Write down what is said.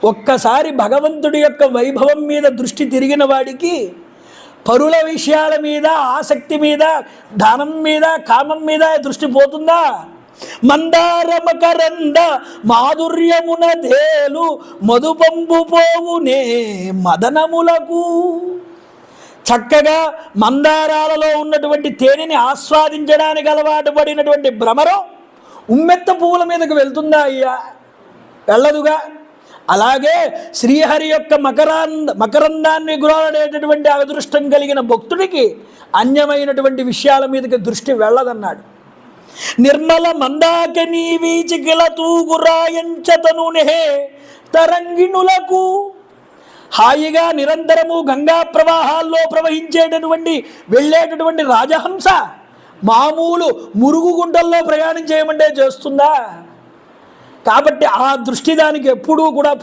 ఒక్కసారి భగవంతుడి యొక్క వైభవం మీద దృష్టి తిరిగిన వాడికి పరుల విషయాల మీద, ఆసక్తి మీద, ధనం మీద, కామం మీద దృష్టి పోతుందా? మందార మకరంద మాధుర్యమున తేలు మధుపంబు పోవునే మదనములకు. చక్కగా మందారాలలో ఉన్నటువంటి తేనెని ఆస్వాదించడానికి అలవాటు పడినటువంటి భ్రమరం ఉమ్మెత్త పువ్వుల మీదకు వెళ్తుందా అయ్యా? వెళ్ళదుగా. అలాగే శ్రీహరి యొక్క మకరందాన్ని గురవడేటటువంటి అదృష్టం కలిగిన భక్తుడికి అన్యమైనటువంటి విషయాల మీదకి దృష్టి వెళ్ళదన్నాడు. నిర్మల మందాకినీ వీచికిల తూగురాయంచతనునే తరంగిణులకు. హాయిగా నిరంతరము గంగా ప్రవాహాల్లో ప్రవహించేటటువంటి వెళ్ళేటటువంటి రాజహంస మామూలు మురుగు గుంటల్లో ప్రయాణం చేయమంటే చేస్తుందా? కాబట్టి ఆ దృష్టి దానికి ఎప్పుడూ కూడా